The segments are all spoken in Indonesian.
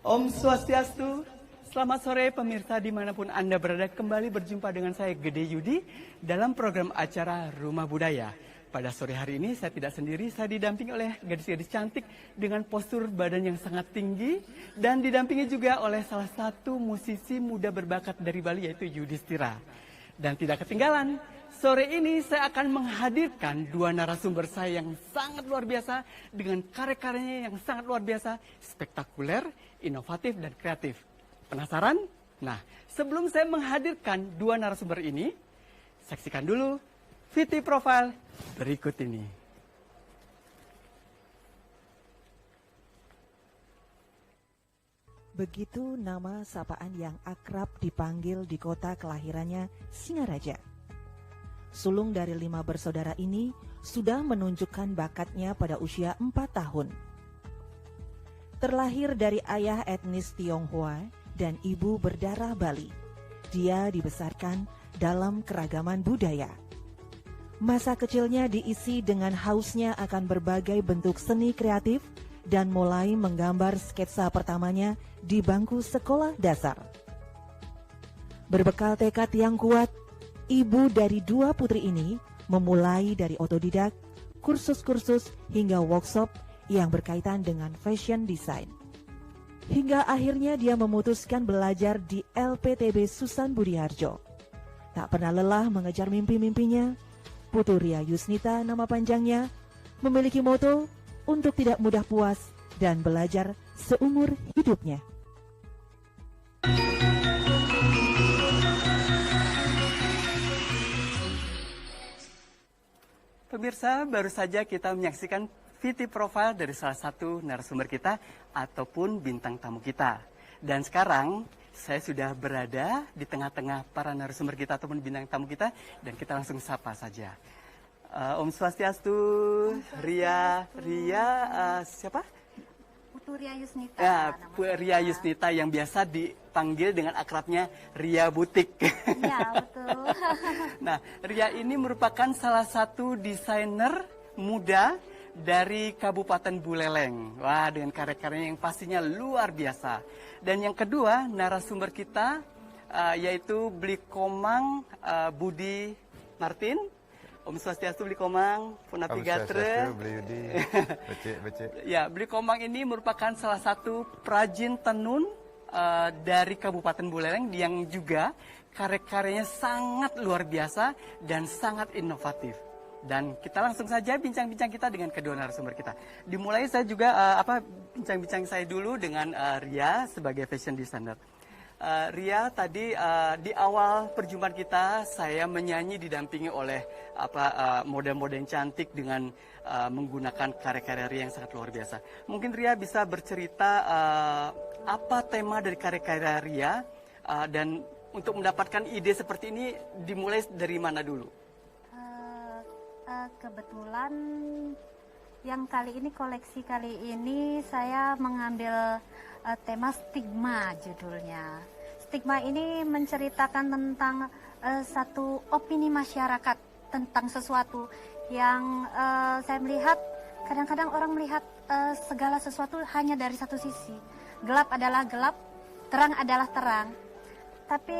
Om Swastiastu, selamat sore pemirsa dimanapun Anda berada, kembali berjumpa dengan saya Gede Yudi dalam program acara Rumah Budaya. Pada sore hari ini saya tidak sendiri, saya didampingi oleh gadis-gadis cantik dengan postur badan yang sangat tinggi dan didampingi juga oleh salah satu musisi muda berbakat dari Bali yaitu Yudhistira. Dan tidak ketinggalan, sore ini saya akan menghadirkan dua narasumber saya yang sangat luar biasa dengan karya-karyanya yang sangat luar biasa, spektakuler, inovatif, dan kreatif. Penasaran? Nah, sebelum saya menghadirkan dua narasumber ini, saksikan dulu VT Profile berikut ini. Begitu nama sapaan yang akrab dipanggil di kota kelahirannya Singaraja. Sulung dari 5 bersaudara ini sudah menunjukkan bakatnya pada usia 4 tahun. Terlahir dari ayah etnis Tionghoa dan ibu berdarah Bali, dia dibesarkan dalam keragaman budaya. Masa kecilnya diisi dengan hausnya akan berbagai bentuk seni kreatif dan mulai menggambar sketsa pertamanya di bangku sekolah dasar. Berbekal tekad yang kuat, ibu dari dua putri ini memulai dari otodidak, kursus-kursus hingga workshop yang berkaitan dengan fashion design. Hingga akhirnya dia memutuskan belajar di LPTB Susan Budiharjo. Tak pernah lelah mengejar mimpi-mimpinya, Putu Ria Yusnita nama panjangnya, memiliki moto untuk tidak mudah puas dan belajar seumur hidupnya. Pemirsa, baru saja kita menyaksikan VT Profile dari salah satu narasumber kita ataupun bintang tamu kita. Dan sekarang saya sudah berada di tengah-tengah para narasumber kita ataupun bintang tamu kita dan kita langsung sapa saja. Om Swastiastu, Ria, siapa? Putu Ria Yusnita. Ya, Ria Yusnita yang biasa dipanggil dengan akrabnya Ria Butik. Iya, betul. Nah, Ria ini merupakan salah satu desainer muda dari Kabupaten Buleleng. Wah, dengan karya-karyanya yang pastinya luar biasa. Dan yang kedua, narasumber kita yaitu Blikomang Budi Martin. Om Swastiastu Blikomang, Punapi Gatre. Ya, Blikomang ini merupakan salah satu perajin tenun dari Kabupaten Buleleng yang juga karya-karyanya sangat luar biasa dan sangat inovatif. Dan kita langsung saja bincang-bincang kita dengan kedua narasumber kita. Dimulai saya juga bincang-bincang saya dulu dengan Ria sebagai fashion designer. Ria, tadi di awal perjumpaan kita saya menyanyi didampingi oleh model-model cantik dengan menggunakan karya-karya Ria yang sangat luar biasa. Mungkin Ria bisa bercerita apa tema dari karya-karya Ria dan untuk mendapatkan ide seperti ini dimulai dari mana dulu? Kebetulan yang koleksi kali ini saya mengambil tema stigma judulnya. Stigma ini menceritakan tentang satu opini masyarakat tentang sesuatu yang saya melihat kadang-kadang orang melihat segala sesuatu hanya dari satu sisi. Gelap adalah gelap, terang adalah terang. Tapi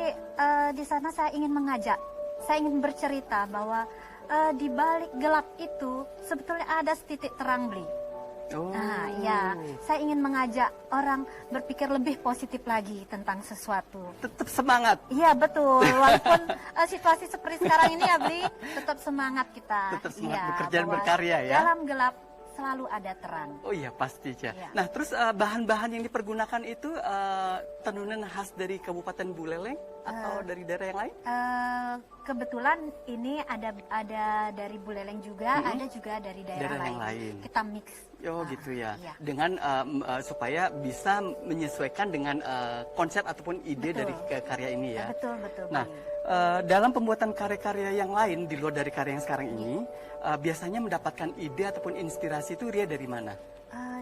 di sana saya ingin mengajak, saya ingin bercerita bahwa di balik gelap itu sebetulnya ada setitik terang, Bli. Oh. Nah, ya, saya ingin mengajak orang berpikir lebih positif lagi tentang sesuatu. Tetap semangat. Iya, betul. Walaupun situasi seperti sekarang ini ya, Bli, tetap semangat kita. Tetap semangat ya, bekerja dan bahwa berkarya ya. Dalam gelap selalu ada terang. Oh iya, pasti ya. Ya. Nah, terus bahan-bahan yang dipergunakan itu tenunan khas dari Kabupaten Buleleng atau dari daerah yang lain? Kebetulan ini ada dari Buleleng juga, ada juga dari daerah Daerah yang lain. Kita mix. Oh gitu ya. Iya. Dengan supaya bisa menyesuaikan dengan konsep ataupun ide Betul. dari karya ini ya. Betul. Nah, dalam pembuatan karya-karya yang lain di luar dari karya yang sekarang ini, biasanya mendapatkan ide ataupun inspirasi itu Ria dari mana?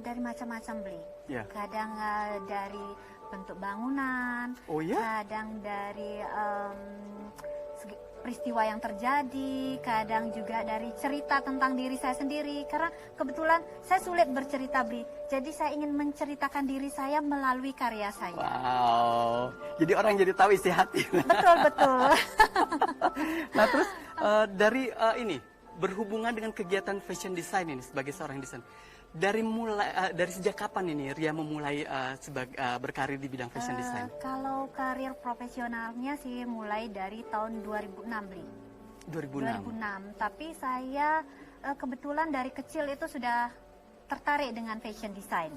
Dari macam-macam, Bli. Ya. Kadang dari bentuk bangunan, Oh ya? kadang dari peristiwa yang terjadi, kadang juga dari cerita tentang diri saya sendiri. Karena kebetulan saya sulit bercerita, Bli. Jadi saya ingin menceritakan diri saya melalui karya saya. Wow, jadi orang jadi tahu isi hati. Betul, betul. Nah terus dari ini berhubungan dengan kegiatan fashion design ini sebagai seorang desainer, dari sejak kapan ini Ria memulai berkarir di bidang fashion design? Kalau karir profesionalnya sih mulai dari tahun 2006, Bli. 2006. 2006. Tapi saya kebetulan dari kecil itu sudah tertarik dengan fashion design.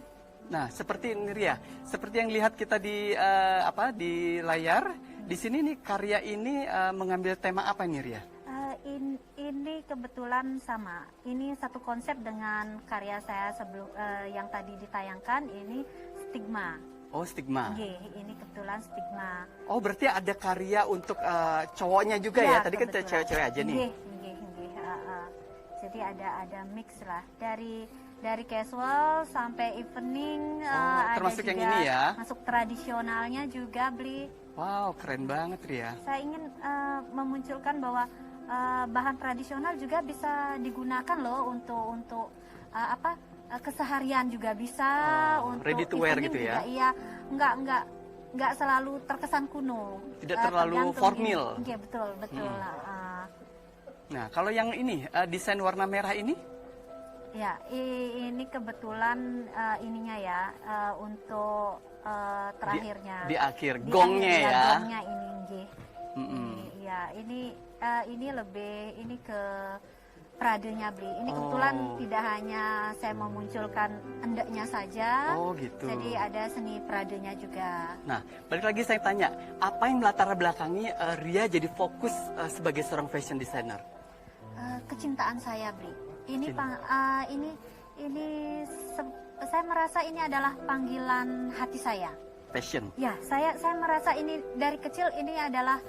Nah, seperti ini Ria, seperti yang lihat kita di di layar, di sini nih karya ini mengambil tema apa nih Ria? Ini kebetulan sama. Ini satu konsep dengan karya saya sebelum yang tadi ditayangkan. Ini stigma. Oh, stigma. Ini kebetulan stigma. Oh, berarti ada karya untuk cowoknya juga ya? Tadi kan kebetulan. cewek-cewek aja nih. Jadi ada mix lah dari casual sampai evening. Ada termasuk juga yang ini ya? Masuk tradisionalnya juga, Bli. Wow, keren banget Ria. Saya ingin memunculkan bahwa bahan tradisional juga bisa digunakan loh untuk keseharian juga bisa, untuk ready to wear evening gitu ya? juga, iya, nggak selalu terkesan kuno. Tidak terlalu Tergantung formal. Iya, betul. Nah, kalau yang ini desain warna merah ini? Ya, ini kebetulan ininya ya untuk terakhirnya. Di akhir, gongnya akhir, ya? Gongnya ini, nggih. Iya, ini lebih ini ke pradenya, Bli. Ini kebetulan tidak hanya saya memunculkan endeknya saja. Oh, gitu. Jadi ada seni pradenya juga. Nah, balik lagi saya tanya, apa yang melatar belakangi Ria jadi fokus sebagai seorang fashion designer? Kecintaan saya, Bli. Saya merasa ini adalah panggilan hati saya. Passion. Ya, saya merasa ini dari kecil ini adalah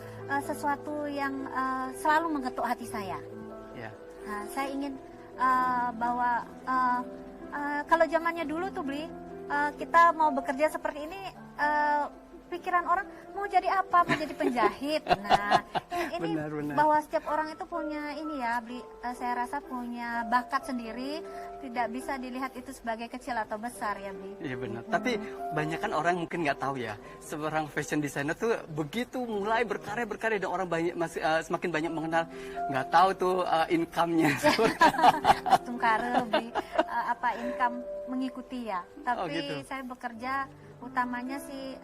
sesuatu yang selalu mengetuk hati saya. Ya. Nah, saya ingin bahwa kalau zamannya dulu tuh, Bli, kita mau bekerja seperti ini, pikiran orang mau jadi apa, mau jadi penjahit. Nah, ini Benar. bahwa setiap orang itu punya ini ya, Bli, saya rasa punya bakat sendiri, tidak bisa dilihat itu sebagai kecil atau besar ya, Bli. Iya benar. Tapi banyak kan orang mungkin nggak tahu ya, seorang fashion designer tuh begitu mulai berkarya dan orang semakin banyak mengenal, nggak tahu tuh income-nya. Tungkare, Bli, income mengikuti ya. Tapi gitu. saya bekerja utamanya sih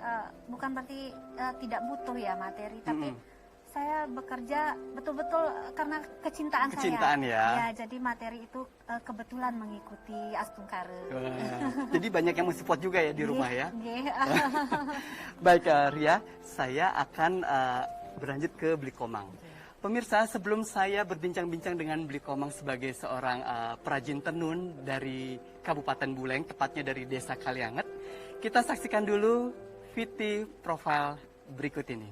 bukan berarti tidak butuh ya materi, tapi saya bekerja betul-betul karena kecintaan saya. Kecintaan ya. Ya, jadi materi itu kebetulan mengikuti Astungkare. Jadi banyak yang mensupport juga ya di rumah ya. Nggih. Baik Ria, saya akan berlanjut ke Bli Komang. Pemirsa, sebelum saya berbincang-bincang dengan Bli Komang sebagai seorang perajin tenun dari Kabupaten Buleleng, tepatnya dari Desa Kalianget, kita saksikan dulu VT profile berikut ini.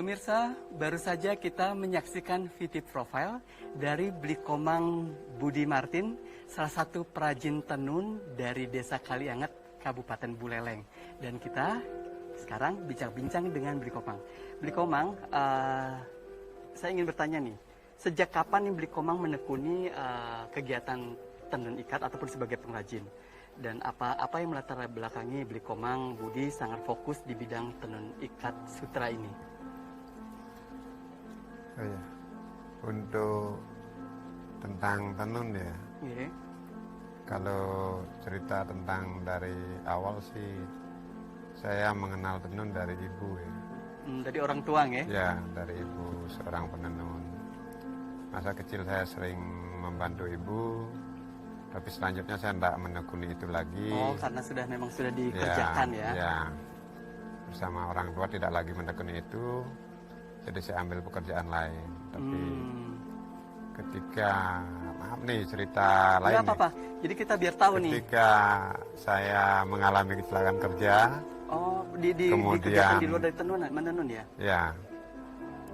Pemirsa, baru saja kita menyaksikan VT profile dari Blikomang Budi Martin, salah satu perajin tenun dari Desa Kalianget, Kabupaten Buleleng. Dan kita sekarang bincang-bincang dengan Blikomang. Blikomang, saya ingin bertanya nih, sejak kapan nih Blikomang menekuni kegiatan tenun ikat ataupun sebagai pengrajin? Dan apa yang melatar belakangi Blikomang Budi sangat fokus di bidang tenun ikat sutra ini? Oh ya, untuk tentang tenun ya, Iya. kalau cerita tentang dari awal sih, saya mengenal tenun dari ibu ya. Dari orang tua ya? Ya, dari ibu seorang penenun. Masa kecil saya sering membantu ibu, tapi selanjutnya saya tidak menekuni itu lagi. Oh, karena memang sudah dikerjakan ya? Ya, bersama orang tua tidak lagi menekuni itu. Jadi saya ambil pekerjaan lain. Tapi ketika, maaf nih cerita lain. Nggak apa-apa. Jadi kita biar tahu nih. Ketika saya mengalami kecelakaan kerja. Oh, kemudian dikerjakan di luar dari menenun ya? Ya.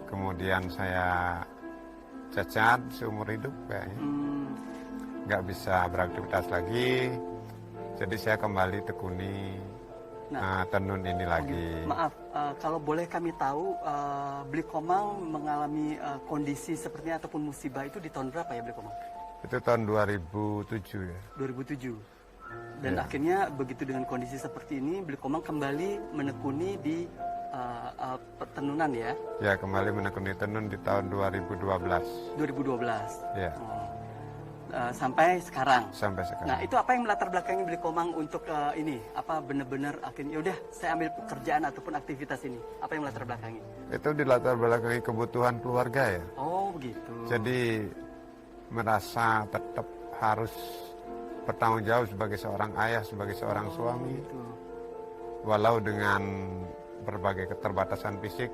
Kemudian saya cacat seumur hidup kayaknya. Nggak bisa beraktivitas lagi. Jadi saya kembali tekuni tenun ini lagi. Maaf, kalau boleh kami tahu, Blikomang mengalami kondisi sepertinya ataupun musibah itu di tahun berapa ya Blikomang? Itu tahun 2007 ya. 2007. Dan Ya. akhirnya begitu dengan kondisi seperti ini, Blikomang kembali menekuni di pertenunan ya? Ya, kembali menekuni tenun di tahun 2012. 2012. Ya, Sampai sekarang. sampai sekarang. Nah, itu apa yang melatar belakangi Blikomang untuk ini? Apa benar-benar akhirnya yaudah saya ambil pekerjaan ataupun aktivitas ini? Apa yang melatar belakangi? Itu di latar belakangi kebutuhan keluarga ya. Oh, begitu. Jadi merasa tetap harus bertanggung jawab sebagai seorang ayah, sebagai seorang suami. Gitu. Walau dengan berbagai keterbatasan fisik,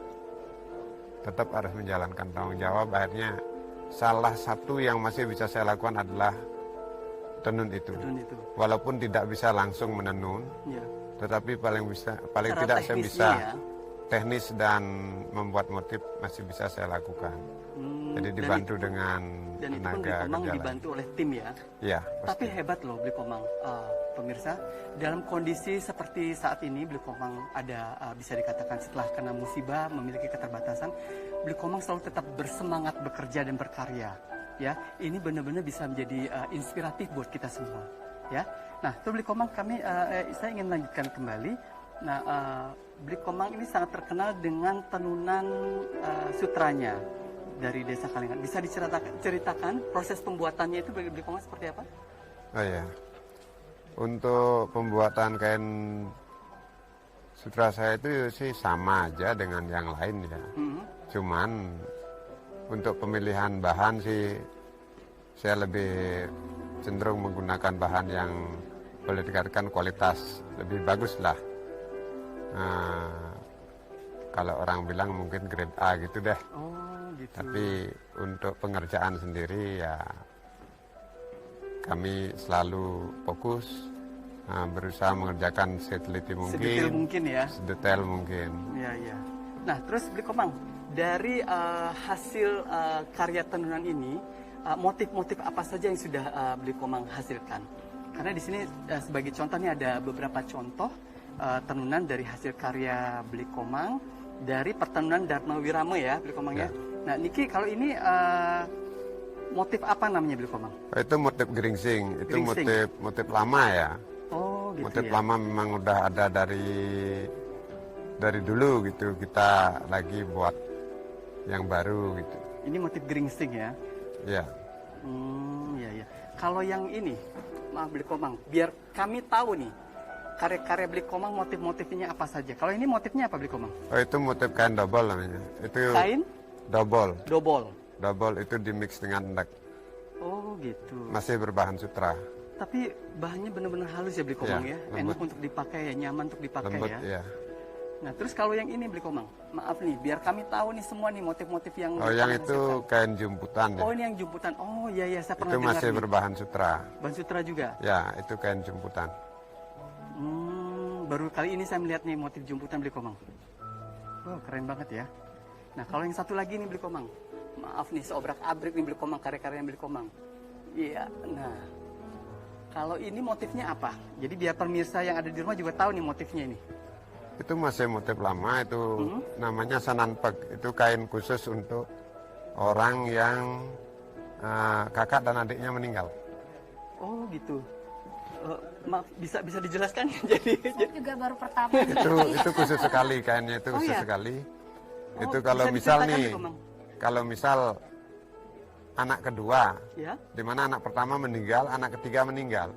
tetap harus menjalankan tanggung jawab. Akhirnya salah satu yang masih bisa saya lakukan adalah tenun itu. Tenun itu. Walaupun tidak bisa langsung menenun, Ya. tetapi paling Secara tidak saya teknisnya bisa ya. teknis dan membuat motif masih bisa saya lakukan. Jadi dan dibantu itu- dengan Dan itu pun tenaga Blikomang kerja lain. dibantu oleh tim ya. Iya, Tapi pasti. hebat loh Blikomang, pemirsa. Dalam kondisi seperti saat ini, Blikomang ada bisa dikatakan setelah kena musibah, memiliki keterbatasan, Blikomang selalu tetap bersemangat bekerja dan berkarya. Ya, ini benar-benar bisa menjadi inspiratif buat kita semua. Ya, nah itu Blikomang saya ingin lanjutkan kembali. Nah, Blikomang ini sangat terkenal dengan tenunan sutranya dari Desa Kalianget. Bisa diceritakan proses pembuatannya itu bagi Blikomang seperti apa? Oh ya. Untuk pembuatan kain sutra saya itu sih sama aja dengan yang lain ya. Cuman untuk pemilihan bahan sih saya lebih cenderung menggunakan bahan yang boleh dikatakan kualitas lebih bagus lah. Kalau orang bilang mungkin grade A gitu deh. Oh, gitu. Tapi untuk pengerjaan sendiri ya kami selalu fokus berusaha mengerjakan seteliti mungkin, Sedetail mungkin ya. sedetail mungkin. Iya, iya. Nah, terus Blikomang, dari hasil karya tenunan ini, motif-motif apa saja yang sudah Blikomang hasilkan? Karena di sini sebagai contoh nih ada beberapa contoh tenunan dari hasil karya Blikomang dari pertenunan Dharma Wirama ya, Blikomang ya. Nah, Niki kalau ini motif apa namanya Blikomang? Itu motif geringsing, itu Geringsing. motif lama ya. Oh, gitu Motif ya. lama memang udah ada dari dulu gitu. Kita lagi buat yang baru gitu. Ini motif geringsing ya. Ya. Iya, iya. Kalau yang ini, maaf Blikomang, biar kami tahu nih karya-karya Blikomang motif-motifnya apa saja. Kalau ini motifnya apa Blikomang? Oh, itu motif kain double namanya. Itu Kain double. double. Double itu dimix dengan endek. Oh gitu. Masih berbahan sutra. Tapi bahannya benar-benar halus ya Blikomang Ya, ya. lembut. Enak untuk dipakai ya, nyaman untuk dipakai Lembut ya. ya. Nah terus kalau yang ini Blikomang, maaf nih, biar kami tahu nih semua nih motif-motif yang. Oh, yang Blikomang itu hasilkan. kain jumputan ya. Oh ini yang jumputan. Oh iya iya saya pernah Itu dengar masih nih. berbahan sutra. Bahan sutra juga. Ya, itu kain jumputan. Baru kali ini saya melihat nih motif jumputan Blikomang. Wow, keren banget ya. Nah, kalau yang satu lagi nih Beli Komang. Maaf nih, seobrak-abrik nih Beli Komang, karya-karyanya Beli Komang. Iya, nah. Kalau ini motifnya apa? Jadi biar pemirsa yang ada di rumah juga tahu nih motifnya ini. Itu masih motif lama, itu namanya sananpek. Itu kain khusus untuk orang yang kakak dan adiknya meninggal. Oh gitu. Maaf, bisa dijelaskan? Jadi Juga baru pertama. Itu khusus sekali, kainnya itu khusus iya? sekali. Oh, Itu kalau bisa misal diceritakan, nih, Beli Komang? kalau misal anak kedua, Ya. di mana anak pertama meninggal, anak ketiga meninggal.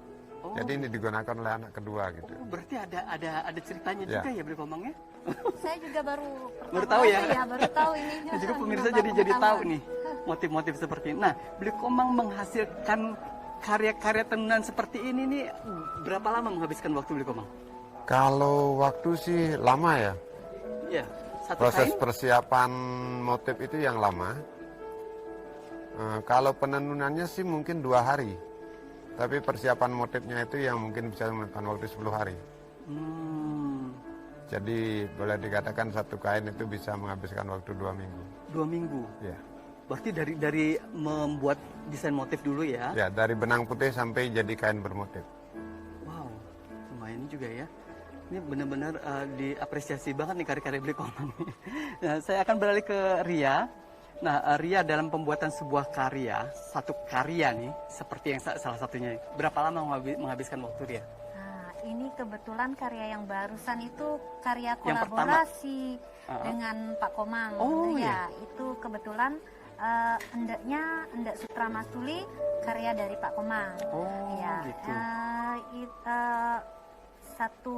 Oh. Jadi ini digunakan oleh anak kedua gitu. Oh, berarti ada ceritanya Ya. juga ya Beli Komang ya? Saya juga baru pertama. Baru tahu ya? Iya, baru tahu ini. Dan juga pemirsa Baru jadi pertama. tahu nih motif-motif seperti ini. Nah, Beli Komang menghasilkan karya-karya tenunan seperti ini nih berapa lama menghabiskan waktu Beli Komang? Kalau waktu sih lama ya. Iya, satu Proses kain. persiapan motif itu yang lama. Kalau penenunannya sih mungkin 2 hari. Tapi persiapan motifnya itu yang mungkin bisa memakan waktu 10 hari. Hmm, Jadi boleh dikatakan satu kain itu bisa menghabiskan waktu 2 minggu. 2 minggu. Ya. Berarti dari membuat desain motif dulu ya? Ya, dari benang putih sampai jadi kain bermotif. Wow, lumayan juga ya. Ini benar-benar diapresiasi banget nih karya-karya Beli Komang. Nah, saya akan beralih ke Ria. Nah, Ria dalam pembuatan sebuah karya, satu karya nih, seperti yang salah satunya, berapa lama menghabiskan waktu Ria? Nah, ini kebetulan karya yang barusan itu karya Yang pertama? kolaborasi dengan Pak Komang. Oh, ya, itu kebetulan endek Sutra Masuli karya dari Pak Komang. Oh, Ya, gitu. Satu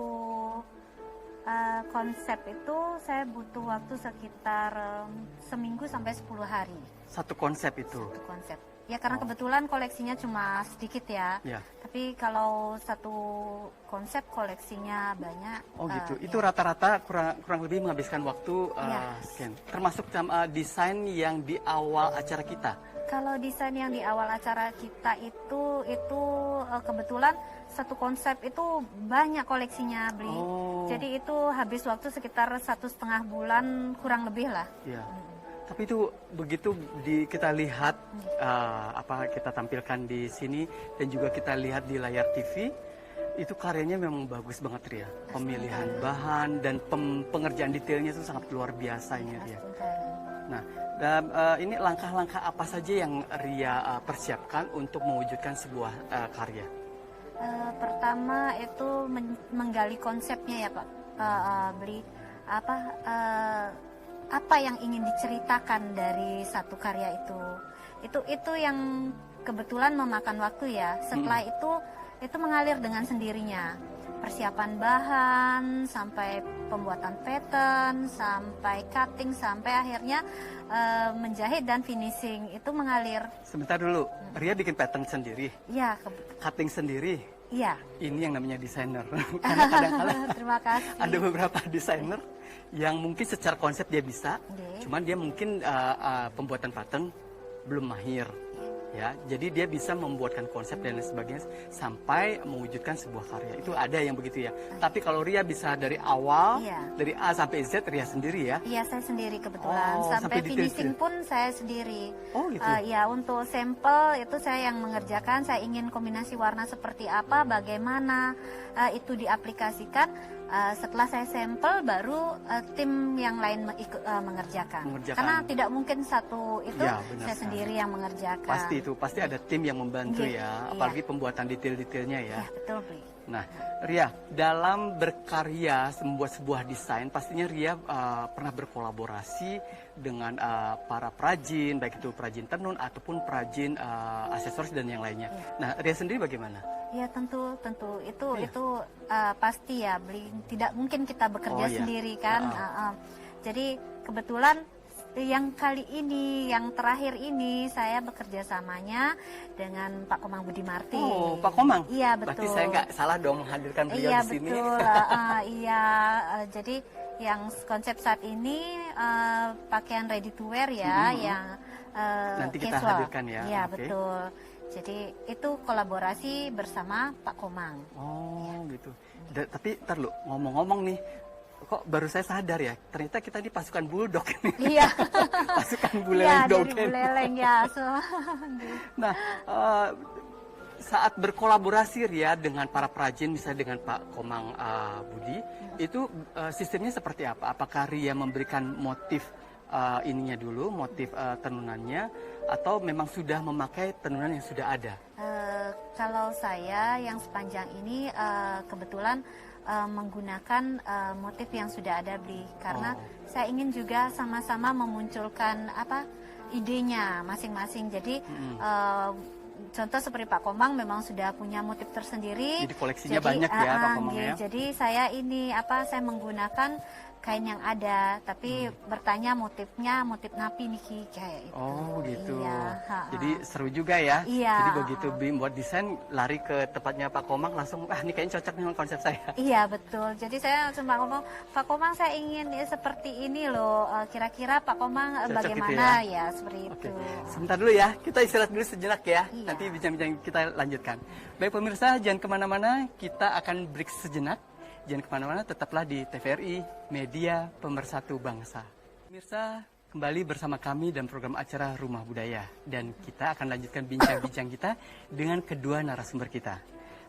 konsep itu saya butuh waktu sekitar seminggu sampai 10 hari. Satu konsep itu. Satu konsep. Ya karena kebetulan koleksinya cuma sedikit ya. Ya. Tapi kalau satu konsep koleksinya banyak. Oh gitu. ya. Itu rata-rata kurang lebih menghabiskan waktu Iya. sekian. Termasuk desain yang di awal acara kita. Kalau desain yang di awal acara kita itu kebetulan satu konsep itu banyak koleksinya Beli. Oh. Jadi itu habis waktu sekitar 1,5 bulan kurang lebih lah. Ya. Tapi itu begitu kita lihat apa kita tampilkan di sini dan juga kita lihat di layar TV, itu karyanya memang bagus banget Ria. Pemilihan bahan dan pengerjaan detailnya itu sangat luar biasa ini Ria. Nah, ini langkah-langkah apa saja yang Ria persiapkan untuk mewujudkan sebuah karya? Pertama itu menggali konsepnya ya Pak, Beli apa yang ingin diceritakan dari satu karya itu yang kebetulan memakan waktu ya. Setelah itu mengalir dengan sendirinya, persiapan bahan sampai pembuatan pattern sampai cutting sampai akhirnya menjahit dan finishing itu mengalir. Sebentar dulu, Ria bikin pattern sendiri, Iya, cutting sendiri. iya. Ini yang namanya desainer. Karena kadang-kadang Terima kasih. ada beberapa desainer yang mungkin secara konsep dia bisa, Oke. cuman dia mungkin pembuatan pattern belum mahir. Ya, jadi dia bisa membuatkan konsep dan lain sebagainya sampai mewujudkan sebuah karya. Itu ada yang begitu ya. Tapi kalau Ria bisa dari awal, Iya. dari A sampai Z Ria sendiri ya. Iya, saya sendiri kebetulan. Oh, sampai sampai detail finishing itu. pun saya sendiri. Oh, gitu. Ya, untuk sampel itu saya yang mengerjakan. Saya ingin kombinasi warna seperti apa, bagaimana itu diaplikasikan. Setelah saya sampel, baru tim yang lain ikut mengerjakan. Karena tidak mungkin satu itu Ya, benar saya sekali. sendiri yang mengerjakan. Pasti ada tim yang membantu Iya, ya, iya. apalagi pembuatan detail-detailnya ya. Ya, betul, Bli. Nah, Ria, dalam berkarya membuat sebuah desain, pastinya Ria pernah berkolaborasi dengan para perajin, baik itu perajin tenun ataupun perajin aksesoris dan yang lainnya. Iya. Nah, Ria sendiri bagaimana? Ya tentu itu Iya. pasti ya, Bli. Tidak mungkin kita bekerja Oh, iya. sendiri kan. Jadi kebetulan yang kali ini, yang terakhir ini saya bekerja samanya dengan Pak Komang Budi Marti. Oh, Pak Komang? Iya, Berarti betul. saya nggak salah dong menghadirkan beliau Iya di sini. betul. Iya, jadi yang konsep saat ini pakaian ready to wear ya, yang Nanti kita casual. hadirkan ya, Iya oke. betul. Jadi itu kolaborasi bersama Pak Komang. Oh, gitu. Tapi ntar lu ngomong-ngomong nih, kok baru saya sadar ya, ternyata kita di pasukan buldog ini. Iya. Pasukan Iya, buleleng dari Dogen. Buleleng ya. Nah, saat berkolaborasi Ria dengan para perajin, misalnya dengan Pak Komang Budi, itu sistemnya seperti apa? Apakah Ria memberikan motif ininya dulu, motif tenunannya, atau memang sudah memakai tenunan yang sudah ada? Kalau saya yang sepanjang ini kebetulan menggunakan motif yang sudah ada Bli, karena saya ingin juga sama-sama memunculkan idenya masing-masing. Jadi contoh seperti Pak Komang memang sudah punya motif tersendiri. Jadi koleksinya banyak ya Pak Komang ya. Jadi saya ini saya menggunakan kain yang ada, tapi bertanya motifnya motif napi nih kayak itu. Oh gitu. Iya, jadi seru juga ya. Iya. Jadi begitu Bim buat desain, lari ke tempatnya Pak Komang langsung, ini kayaknya cocok dengan konsep saya. Iya betul. Jadi saya cuma ngomong, Pak Komang saya ingin seperti ini loh. Kira-kira Pak Komang Cocok bagaimana gitu ya seperti Oke, itu. sebentar dulu ya, kita istirahat dulu sejenak ya. Iya. Nanti bincang-bincang kita lanjutkan. Baik pemirsa, jangan kemana-mana, kita akan break sejenak. Jangan kemana-mana, tetaplah di TVRI, Media Pemersatu Bangsa. Pemirsa, kembali bersama kami dan program acara Rumah Budaya. Dan kita akan lanjutkan bincang-bincang kita dengan kedua narasumber kita.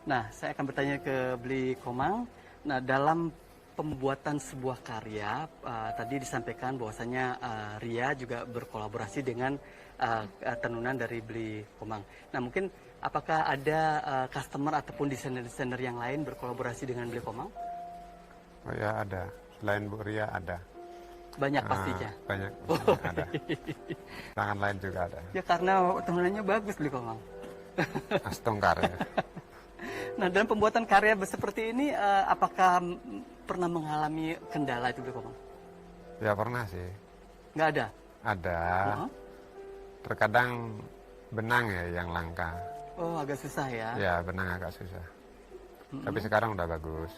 Nah, saya akan bertanya ke Bli Komang. Nah, dalam pembuatan sebuah karya, tadi disampaikan bahwasanya Ria juga berkolaborasi dengan tenunan dari Bli Komang. Nah, mungkin apakah ada customer ataupun desainer-desainer yang lain berkolaborasi dengan Bli Komang? Oh ya ada, selain Bu Ria ada. Banyak pastinya. Banyak, ada. Tangan lain juga ada. Ya karena tenunannya bagus Bli Komang. Astongkar ya. Nah, dalam pembuatan karya seperti ini, apakah pernah mengalami kendala itu Bli Komang? Ya pernah sih. Nggak ada? Ada. Terkadang benang ya yang langka. Oh, agak susah ya? Ya benang agak susah. Tapi sekarang udah bagus.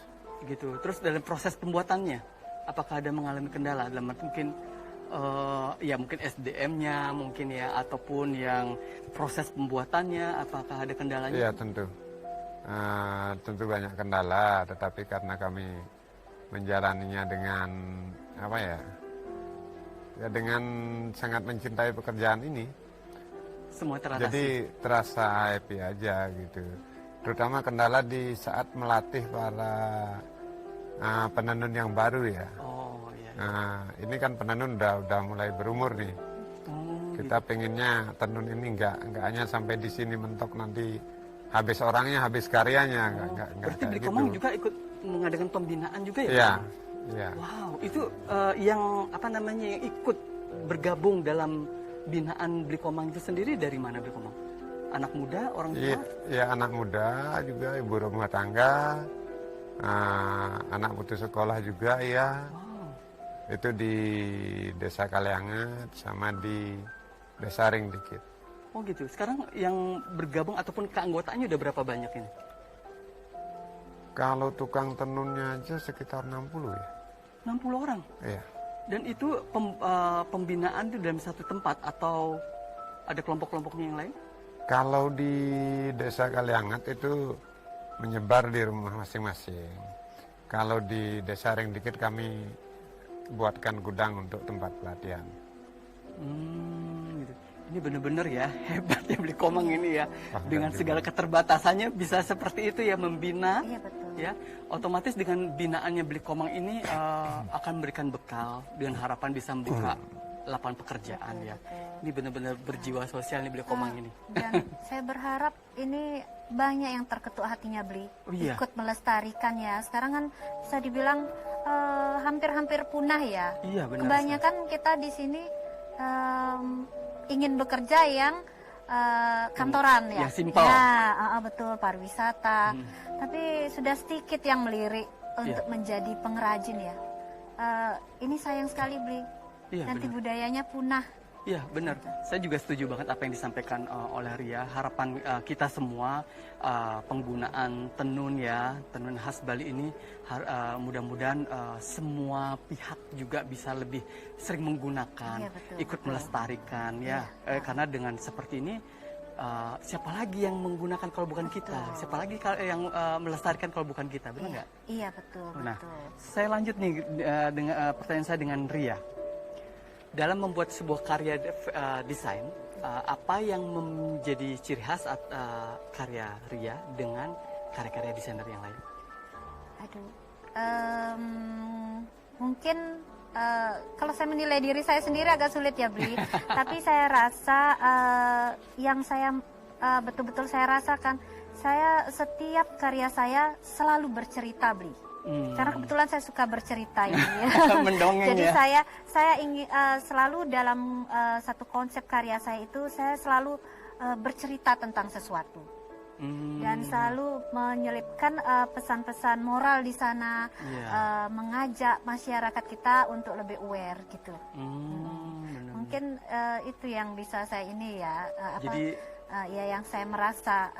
Gitu. Terus dalam proses pembuatannya, apakah ada mengalami kendala? Dalam arti mungkin ya mungkin SDM-nya mungkin ya, ataupun yang proses pembuatannya, apakah ada kendalanya? Iya tentu. Tentu banyak kendala, tetapi karena kami menjalaninya dengan ya dengan sangat mencintai pekerjaan ini, Semua teratasi. jadi terasa happy aja gitu. Terutama kendala di saat melatih para penenun yang baru ya. Oh iya. Ini kan penenun udah mulai berumur nih. Kita pengennya tenun ini nggak hanya sampai di sini mentok, nanti habis orangnya, habis karyanya, nggak Berarti kayak Bli gitu. Komang juga ikut mengadakan pembinaan juga ya? Iya, Pak? iya. Wow, itu yang yang ikut bergabung dalam binaan Bli Komang itu sendiri dari mana Bli Komang? Anak muda, orang tua? Iya, anak muda juga, ibu rumah tangga, anak putus sekolah juga ya. Wow. Itu di Desa Kalianget sama di Desa Ring dikit. Oh gitu. Sekarang yang bergabung ataupun keanggotaannya udah berapa banyak ini? Kalau tukang tenunnya aja sekitar 60 ya. 60 orang? Iya. Dan itu pembinaan itu dalam satu tempat atau ada kelompok-kelompoknya yang lain? Kalau di Desa Kalianget itu menyebar di rumah masing-masing. Kalau di Desa Ring dikit kami buatkan gudang untuk tempat pelatihan. Gitu. Ini benar-benar ya hebatnya Bli Komang ini ya. Dengan juga. segala keterbatasannya bisa seperti itu ya, membina. Iya betul. Ya, otomatis dengan binaannya Bli Komang ini akan memberikan bekal dengan harapan bisa membuka lapangan pekerjaan ya. Ini benar-benar berjiwa sosial nih Bli Komang ini. Dan saya berharap ini banyak yang terketuk hatinya Bli, Oh, iya. ikut melestarikan ya. Sekarang kan bisa dibilang hampir-hampir punah ya. Iya, benar. Kebanyakan kita di sini ingin bekerja yang kantoran ya. Yang simpel. Ya, betul, pariwisata. Tapi sudah sedikit yang melirik untuk menjadi pengrajin ya. Ini sayang sekali Bli. Iya, Nanti benar. budayanya punah. Iya benar, saya juga setuju banget apa yang disampaikan oleh Ria. Harapan kita semua penggunaan tenun ya, tenun khas Bali ini mudah-mudahan semua pihak juga bisa lebih sering menggunakan, Iya, betul, ikut betul. melestarikan ya. Karena dengan seperti ini siapa lagi yang menggunakan kalau bukan kita? Siapa lagi yang melestarikan kalau bukan kita? Benar nggak? Iya betul. Nah, Betul. saya lanjut nih dengan pertanyaan saya dengan Ria. Dalam membuat sebuah karya desain, apa yang menjadi ciri khas karya Ria dengan karya-karya desainer yang lain? Aduh, mungkin kalau saya menilai diri saya sendiri agak sulit ya Bli. Tapi saya rasa yang saya betul-betul saya rasakan, saya setiap karya saya selalu bercerita Bli. Karena kebetulan saya suka bercerita ini. Mendongeng. Jadi ya? saya ingin selalu dalam satu konsep karya saya itu saya selalu bercerita tentang sesuatu. Dan selalu menyelipkan pesan-pesan moral di sana, mengajak masyarakat kita untuk lebih aware gitu. Mungkin itu yang bisa saya ini ya, ya yang saya merasa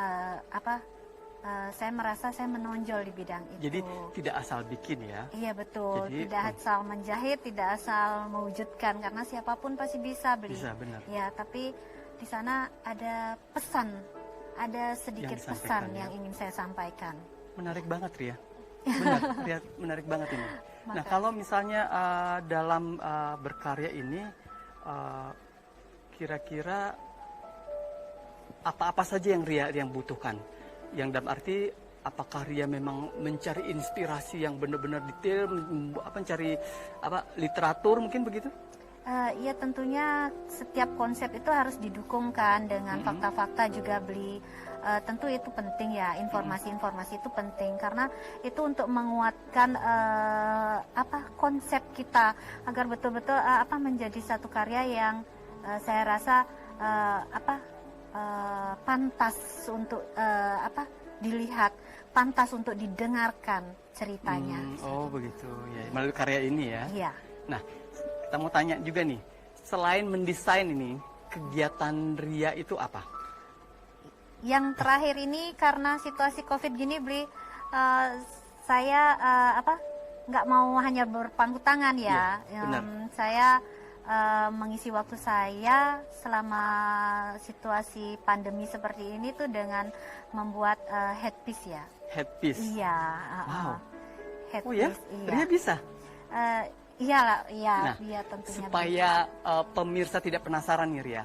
saya merasa saya menonjol di bidang itu. Jadi tidak asal bikin ya? Iya betul, Jadi, tidak asal menjahit, tidak asal mewujudkan, karena siapapun pasti bisa Bli. Bisa, benar. Ya, tapi di sana ada pesan, ada sedikit pesan yang ingin saya sampaikan. Menarik banget Ria. Benar, Ria, menarik banget ini. Nah, kalau misalnya dalam berkarya ini, kira-kira apa-apa saja yang Ria yang butuhkan? Yang dalam arti, apakah Ria memang mencari inspirasi yang benar-benar detail, mencari literatur mungkin begitu? Ya tentunya setiap konsep itu harus didukungkan dengan fakta-fakta juga Bli. Tentu itu penting ya, informasi-informasi itu penting karena itu untuk menguatkan konsep kita agar betul-betul menjadi satu karya yang saya rasa pantas untuk dilihat, pantas untuk didengarkan ceritanya. Oh begitu ya, melalui karya ini ya. Iya. Nah, kita mau tanya juga nih, selain mendesain ini, kegiatan Ria itu apa? Yang terakhir ini karena situasi COVID gini Bli, saya nggak mau hanya berpangku tangan ya. Benar. Saya mengisi waktu saya selama situasi pandemi seperti ini tuh dengan membuat headpiece ya. Headpiece? Iya. Wow. Headpiece, Oh ya? iya. Ria bisa? Iya, Nah, iya tentunya. supaya pemirsa tidak penasaran nih Ria,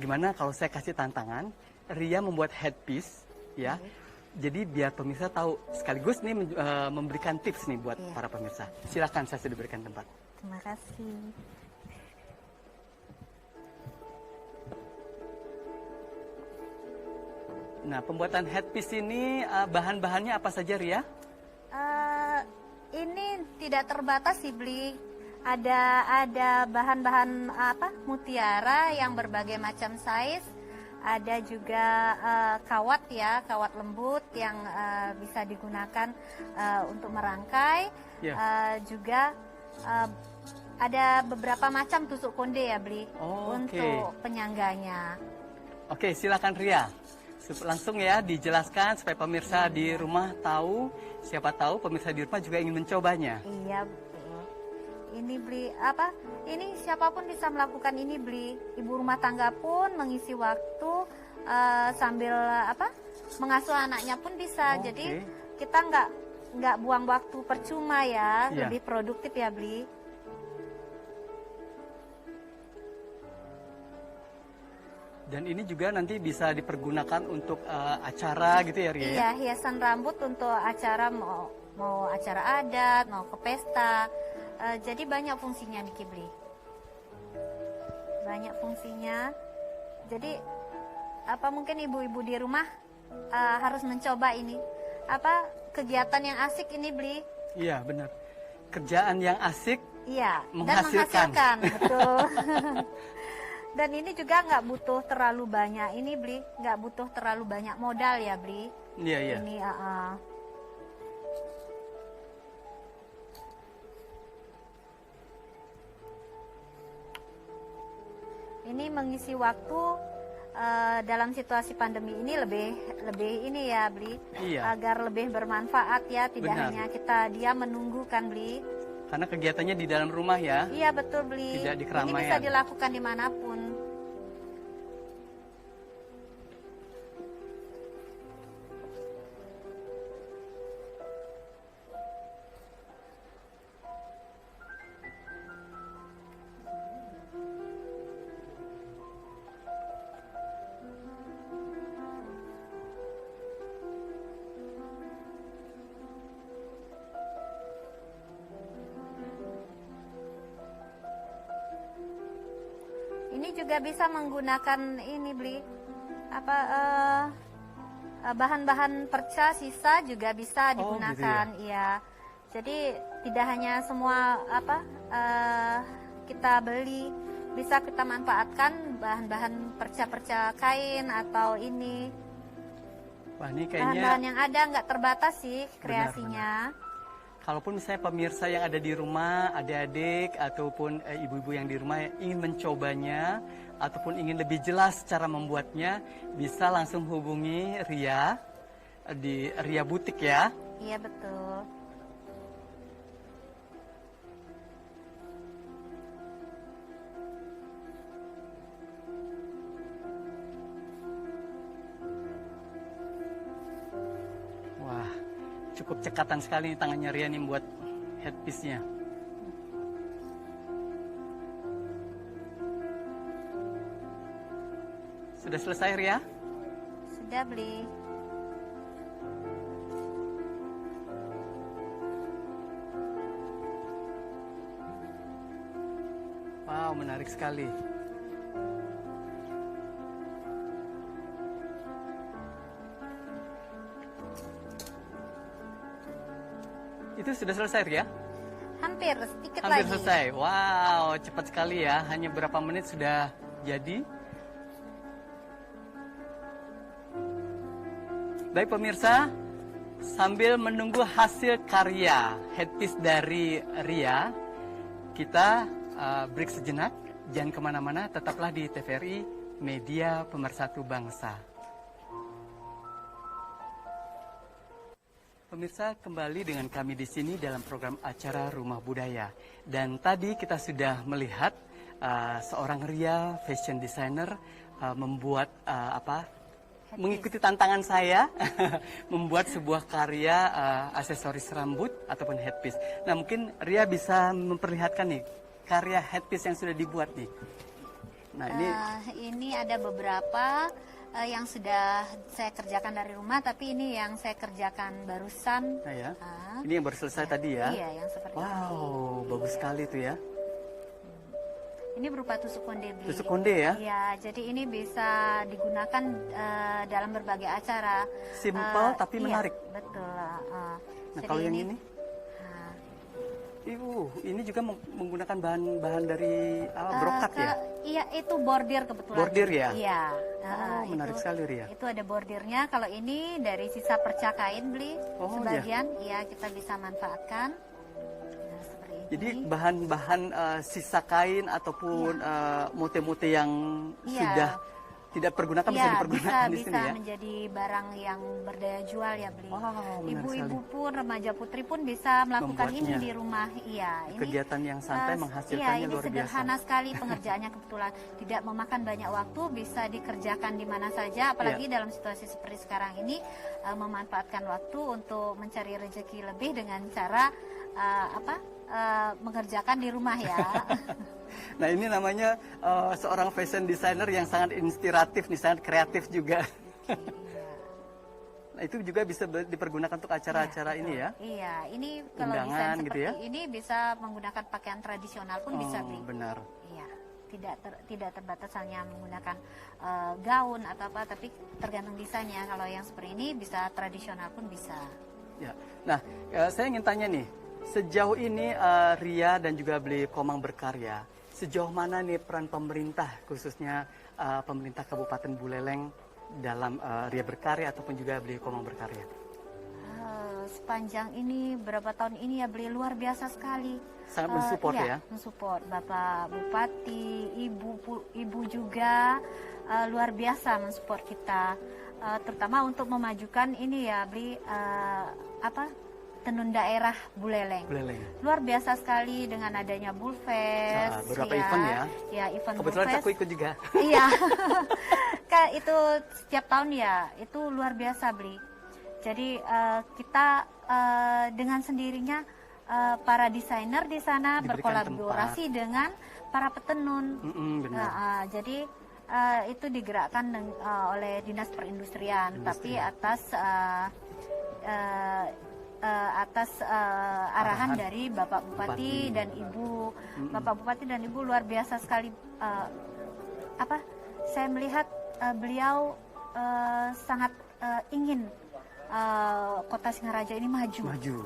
gimana kalau saya kasih tantangan, Ria membuat headpiece ya. Jadi biar pemirsa tahu, sekaligus nih memberikan tips nih buat para pemirsa. Silakan, saya sudah berikan tempat. Terima kasih. Nah, pembuatan headpiece ini bahan-bahannya apa saja Ria? Ini tidak terbatas sih Bli. Ada bahan-bahan mutiara yang berbagai macam size. Ada juga kawat ya, kawat lembut yang bisa digunakan untuk merangkai. Juga ada beberapa macam tusuk konde ya Bli, untuk penyangganya. Oke, silakan Ria. Langsung ya dijelaskan supaya pemirsa di rumah tahu, siapa tahu pemirsa di rumah juga ingin mencobanya. Iya betul. Ini Bli ini siapapun bisa melakukan ini Bli. Ibu rumah tangga pun mengisi waktu sambil mengasuh anaknya pun bisa. Jadi kita nggak buang waktu percuma ya, lebih produktif ya Bli. Dan ini juga nanti bisa dipergunakan untuk acara gitu ya Ria? Iya, hiasan rambut untuk acara mau acara adat, mau ke pesta. Jadi banyak fungsinya nih Kibli. Banyak fungsinya. Jadi mungkin ibu-ibu di rumah harus mencoba ini. Kegiatan yang asik ini Bli. Iya, benar. Kerjaan yang asik menghasilkan. Betul. Dan ini juga nggak butuh terlalu banyak ini Bli, nggak butuh terlalu banyak modal ya Bli. Iya. Ini ini mengisi waktu dalam situasi pandemi ini lebih ini ya Bli, agar lebih bermanfaat ya, tidak hanya kita menunggu kan Bli. Karena kegiatannya di dalam rumah ya. Iya betul Bli. Tidak di keramaian. Ini bisa dilakukan dimanapun. Ini juga bisa menggunakan ini beli apa bahan-bahan perca sisa juga bisa Oh, gitu digunakan, iya. Jadi tidak hanya semua apa kita beli, bisa kita manfaatkan bahan-bahan perca-perca kain atau ini. Wah, ini kayaknya Bahan-bahan yang ada nggak terbatas sih kreasinya. kalaupun misalnya pemirsa yang ada di rumah, adik-adik ataupun ibu-ibu yang di rumah yang ingin mencobanya ataupun ingin lebih jelas cara membuatnya, bisa langsung hubungi Ria di Ria Butik ya. Iya betul. Wah, cukup cekatan sekali nih tangannya Ria nih buat headpiece-nya. Sudah selesai Ria? Sudah beli. Wow, menarik sekali. Itu sudah selesai Ria? Hampir sedikit Hampir lagi. selesai. Wow, cepat sekali ya. Hanya berapa menit sudah jadi. Baik pemirsa, sambil menunggu hasil karya headpiece dari Ria, kita break sejenak. Jangan kemana-mana, tetaplah di TVRI, Media Pemersatu Bangsa. Pemirsa, kembali dengan kami di sini dalam program acara Rumah Budaya. Dan tadi kita sudah melihat seorang Ria, fashion designer, membuat mengikuti tantangan saya, membuat sebuah karya aksesoris rambut ataupun headpiece. Nah, mungkin Ria bisa memperlihatkan nih karya headpiece yang sudah dibuat nih. Nah, Ini ada beberapa yang sudah saya kerjakan dari rumah, tapi ini yang saya kerjakan barusan. nah ya. Ah, Ini yang baru selesai tadi ya. Iya, yang seperti ini. Wow, bagus sekali tuh ya. Ini berupa tusuk konde beli. Tusuk konde ya. Iya, jadi ini bisa digunakan dalam berbagai acara. Simple tapi iya, menarik. Betul. Nah, Jadi kalau yang ini? Nah, Ibu, ini juga menggunakan bahan dari brokat ya? Iya, itu bordir kebetulan. Bordir ya? Iya. Oh, menarik sekali Ria. Itu ada bordirnya. Kalau ini dari sisa perca kain beli Oh, sebagian, iya kita bisa manfaatkan. Nah, seperti ini. Jadi bahan-bahan sisa kain ataupun motif-motif yang Iya. sudah tidak pergunakan bisa Iya, dipergunakan di bisa sini ya? menjadi barang yang berdaya jual ya beli. Wow, menarik Ibu-ibu sekali. pun, remaja putri pun bisa melakukan Membuatnya. ini di rumah. Iya, ini Kegiatan yang santai menghasilkannya iya, ini luar biasa. sederhana sekali pengerjaannya kebetulan. Tidak memakan banyak waktu, bisa dikerjakan di mana saja. Apalagi Iya. dalam situasi seperti sekarang ini, memanfaatkan waktu untuk mencari rezeki lebih dengan cara mengerjakan di rumah ya. Nah, ini namanya seorang fashion designer yang sangat inspiratif nih, sangat kreatif juga. Nah, itu juga bisa dipergunakan untuk acara-acara ini ya? Iya, ini kalau Undangan desain gitu seperti ya? ini bisa menggunakan pakaian tradisional pun bisa beli. Benar. Iya, tidak terbatas hanya menggunakan gaun atau apa, tapi tergantung desainnya. Kalau yang seperti ini bisa tradisional pun bisa. Ya. Nah, saya ingin tanya nih, sejauh ini Ria dan juga Beli Komang berkarya, sejauh mana nih peran pemerintah, khususnya pemerintah Kabupaten Buleleng dalam Ria berkarya ataupun juga Beli Komang berkarya? Sepanjang ini, berapa tahun ini ya Beli, luar biasa sekali. Sangat mensupport iya, ya? mensupport. Bapak Bupati, Ibu juga luar biasa mensupport kita. Terutama untuk memajukan ini ya Beli, tenun daerah Buleleng. Buleleng. Luar biasa sekali dengan adanya Bulfest. Beberapa event ya? Ya, event Kebetulan Bulfest. aku ikut juga. Iya. Itu setiap tahun ya, itu luar biasa Beli. Jadi kita dengan sendirinya para desainer di sana Diberikan berkolaborasi dengan para petenun. Benar. Jadi itu digerakkan oleh Dinas Perindustrian, tapi atas arahan dari Bapak Bupati dan Ibu. Bapak Bupati dan Ibu luar biasa sekali saya melihat beliau sangat ingin kota Singaraja ini maju,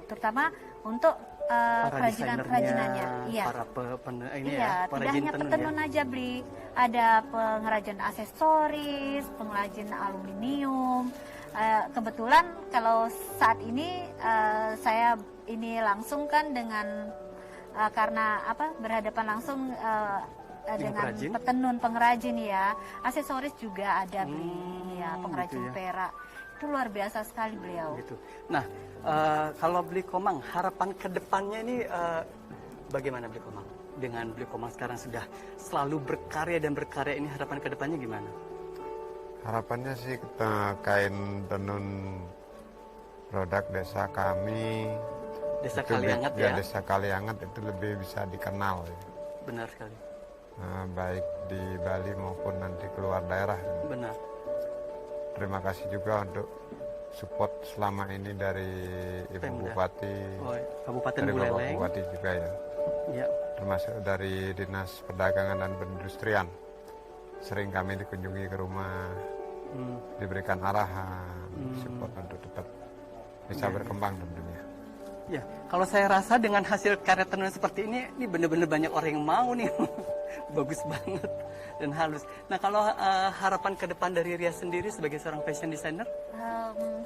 terutama untuk kerajinannya. Iya. Para tidak hanya petenun aja, beli ada pengrajin aksesoris, pengrajin aluminium. Kebetulan kalau saat ini saya ini langsung kan dengan karena berhadapan langsung dengan pengrajin? petenun pengrajin ya, aksesoris juga ada beli ya, pengrajin gitu ya. perak. Itu luar biasa sekali beliau. Gitu. Nah, kalau Beli Komang, harapan kedepannya ini bagaimana Beli Komang? Dengan Beli Komang sekarang sudah selalu berkarya dan berkarya, ini harapan kedepannya gimana? Harapannya sih kita kain tenun produk desa kami. Desa itu Kaliangat ya? Desa Kaliangat itu lebih bisa dikenal. Ya. Benar sekali. Baik di Bali maupun nanti keluar daerah. Benar. Terima kasih juga untuk support selama ini dari Ibu Pemda. Bupati, Kabupaten dari Bapak Buleleng. Bupati juga ya, Ya. termasuk dari Dinas Perdagangan dan Perindustrian. Sering kami dikunjungi ke rumah, diberikan arahan, support untuk tetap bisa berkembang tentunya. Ya, kalau saya rasa dengan hasil karya tenun seperti ini benar-benar banyak orang yang mau nih. Bagus banget dan halus. Nah, kalau harapan ke depan dari Ria sendiri sebagai seorang fashion designer?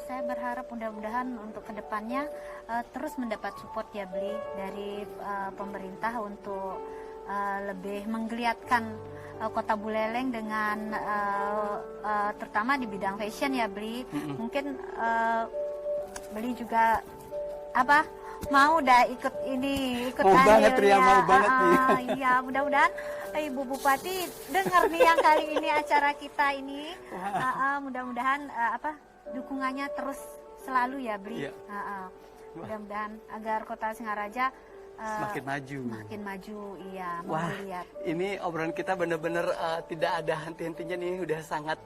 Saya berharap mudah-mudahan untuk kedepannya terus mendapat support ya Beli dari pemerintah untuk lebih menggeliatkan Kota Buleleng dengan terutama di bidang fashion ya Beli. Mungkin Beli juga mau ikut Mau andil banget Ria, ya. mau banget nih. Iya, mudah-mudahan Ibu Bupati dengar nih yang kali ini acara kita ini. Mudah-mudahan dukungannya terus selalu ya Bli. Iya. Mudah-mudahan agar Kota Singaraja Semakin maju. Semakin maju, iya. Wah, Lihat. ini obrolan kita benar-benar tidak ada henti-hentinya nih, udah sangat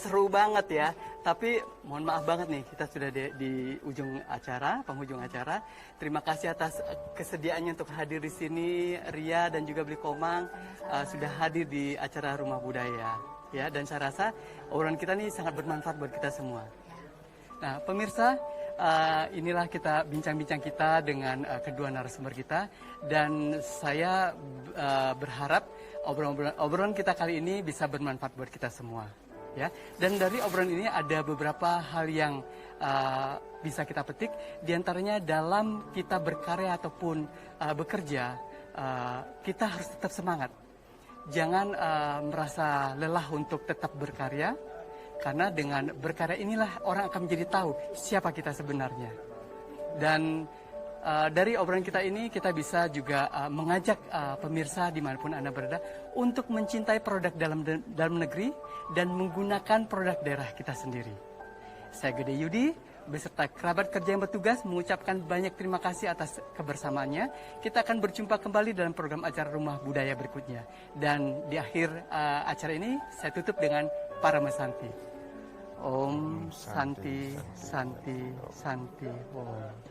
seru banget ya. Tapi mohon maaf banget nih, kita sudah di ujung acara, penghujung acara. Terima kasih atas kesediaannya untuk hadir di sini, Ria dan juga Beli Komang sudah hadir di acara Rumah Budaya. Ya, dan saya rasa obrolan kita nih sangat bermanfaat buat kita semua. Nah, pemirsa, inilah kita bincang-bincang kita dengan kedua narasumber kita, dan saya berharap obrolan kita kali ini bisa bermanfaat buat kita semua, ya. Dan dari obrolan ini ada beberapa hal yang bisa kita petik, diantaranya dalam kita berkarya ataupun bekerja, kita harus tetap semangat. Jangan merasa lelah untuk tetap berkarya. Karena dengan berkarya inilah orang akan menjadi tahu siapa kita sebenarnya. Dan dari obrolan kita ini kita bisa juga mengajak pemirsa dimanapun Anda berada untuk mencintai produk dalam negeri dan menggunakan produk daerah kita sendiri. Saya Gede Yudi beserta kerabat kerja yang bertugas mengucapkan banyak terima kasih atas kebersamaannya. Kita akan berjumpa kembali dalam program acara Rumah Budaya berikutnya. Dan di akhir acara ini saya tutup dengan Parama Santi. Om Santi Santi Santi Om.